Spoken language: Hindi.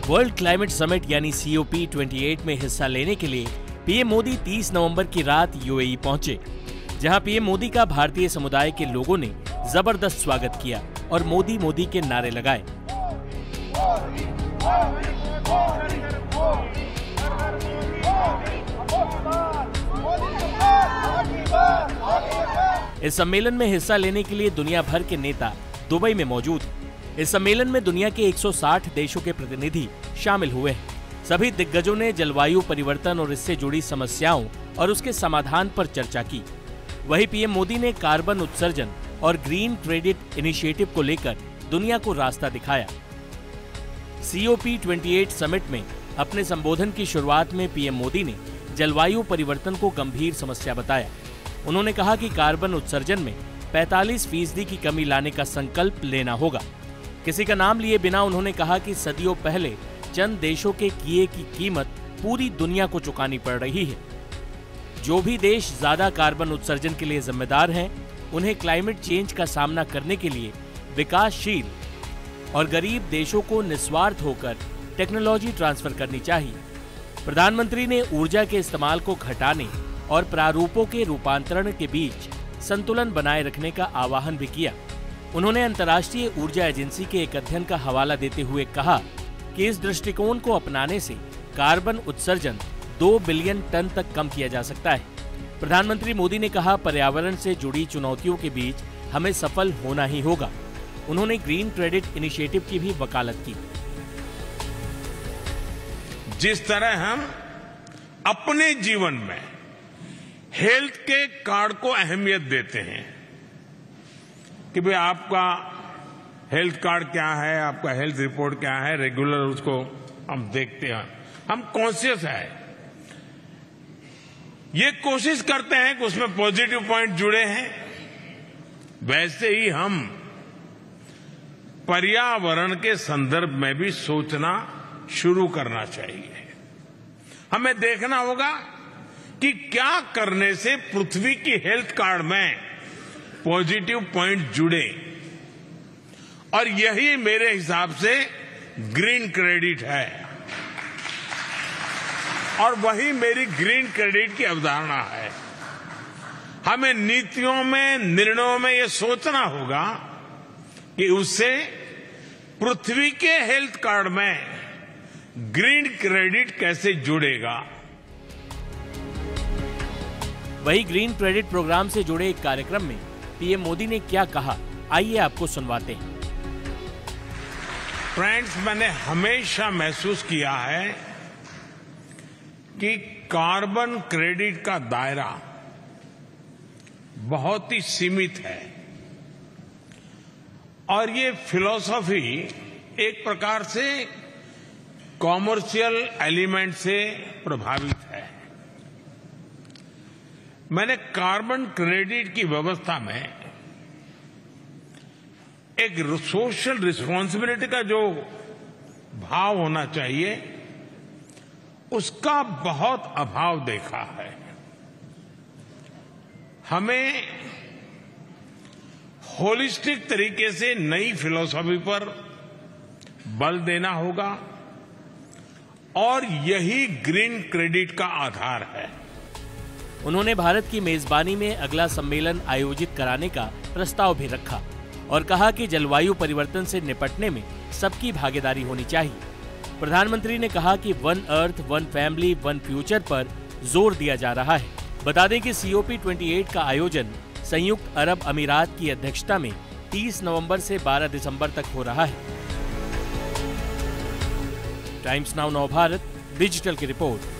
वर्ल्ड क्लाइमेट समिट यानी COP28 में हिस्सा लेने के लिए पीएम मोदी 30 नवंबर की रात UAE पहुंचे, जहां पीएम मोदी का भारतीय समुदाय के लोगों ने जबरदस्त स्वागत किया और मोदी मोदी के नारे लगाए। इस सम्मेलन में हिस्सा लेने के लिए दुनिया भर के नेता दुबई में मौजूद हैं। इस सम्मेलन में दुनिया के 160 देशों के प्रतिनिधि शामिल हुए हैं। सभी दिग्गजों ने जलवायु परिवर्तन और इससे जुड़ी समस्याओं और उसके समाधान पर चर्चा की। वहीं पीएम मोदी ने कार्बन उत्सर्जन और ग्रीन क्रेडिट इनिशिएटिव को लेकर दुनिया को रास्ता दिखाया। COP28 समिट में अपने संबोधन की शुरुआत में पीएम मोदी ने जलवायु परिवर्तन को गंभीर समस्या बताया। उन्होंने कहा कि कार्बन उत्सर्जन में 45% की कमी लाने का संकल्प लेना होगा। किसी का नाम लिए बिना उन्होंने कहा कि सदियों पहले चंद देशों के किए की कीमत पूरी दुनिया को चुकानी पड़ रही है। जो भी देश ज्यादा कार्बन उत्सर्जन के लिए जिम्मेदार हैं, उन्हें क्लाइमेट चेंज का सामना करने के लिए विकासशील और गरीब देशों को निस्वार्थ होकर टेक्नोलॉजी ट्रांसफर करनी चाहिए। प्रधानमंत्री ने ऊर्जा के इस्तेमाल को घटाने और प्रारूपों के रूपांतरण के बीच संतुलन बनाए रखने का आह्वान भी किया। उन्होंने अंतर्राष्ट्रीय ऊर्जा एजेंसी के एक अध्ययन का हवाला देते हुए कहा कि इस दृष्टिकोण को अपनाने से कार्बन उत्सर्जन 2 बिलियन टन तक कम किया जा सकता है। प्रधानमंत्री मोदी ने कहा, पर्यावरण से जुड़ी चुनौतियों के बीच हमें सफल होना ही होगा। उन्होंने ग्रीन क्रेडिट इनिशिएटिव की भी वकालत की। जिस तरह हम अपने जीवन में हेल्थ के कार्ड को अहमियत देते हैं कि भाई आपका हेल्थ कार्ड क्या है, आपका हेल्थ रिपोर्ट क्या है, रेगुलर उसको हम देखते हैं, हम कॉन्शियस है, ये कोशिश करते हैं कि उसमें पॉजिटिव पॉइंट जुड़े हैं। वैसे ही हम पर्यावरण के संदर्भ में भी सोचना शुरू करना चाहिए। हमें देखना होगा कि क्या करने से पृथ्वी की हेल्थ कार्ड में पॉजिटिव पॉइंट जुड़े, और यही मेरे हिसाब से ग्रीन क्रेडिट है और वही मेरी ग्रीन क्रेडिट की अवधारणा है। हमें नीतियों में, निर्णयों में यह सोचना होगा कि उससे पृथ्वी के हेल्थ कार्ड में ग्रीन क्रेडिट कैसे जुड़ेगा। वही ग्रीन क्रेडिट प्रोग्राम से जुड़े एक कार्यक्रम में पीएम मोदी ने क्या कहा, आइए आपको सुनवाते हैं। फ्रेंड्स, मैंने हमेशा महसूस किया है कि कार्बन क्रेडिट का दायरा बहुत ही सीमित है और ये फिलॉसफी एक प्रकार से कॉमर्शियल एलिमेंट से प्रभावित है। मैंने कार्बन क्रेडिट की व्यवस्था में एक सोशल रिस्पांसिबिलिटी का जो भाव होना चाहिए, उसका बहुत अभाव देखा है। हमें होलिस्टिक तरीके से नई फिलॉसफी पर बल देना होगा और यही ग्रीन क्रेडिट का आधार है। उन्होंने भारत की मेजबानी में अगला सम्मेलन आयोजित कराने का प्रस्ताव भी रखा और कहा कि जलवायु परिवर्तन से निपटने में सबकी भागीदारी होनी चाहिए। प्रधानमंत्री ने कहा कि one earth, one family, one future पर जोर दिया जा रहा है। बता दें कि COP28 का आयोजन संयुक्त अरब अमीरात की अध्यक्षता में 30 नवंबर से 12 दिसंबर तक हो रहा है। टाइम्स नाउ नव भारत डिजिटल की रिपोर्ट।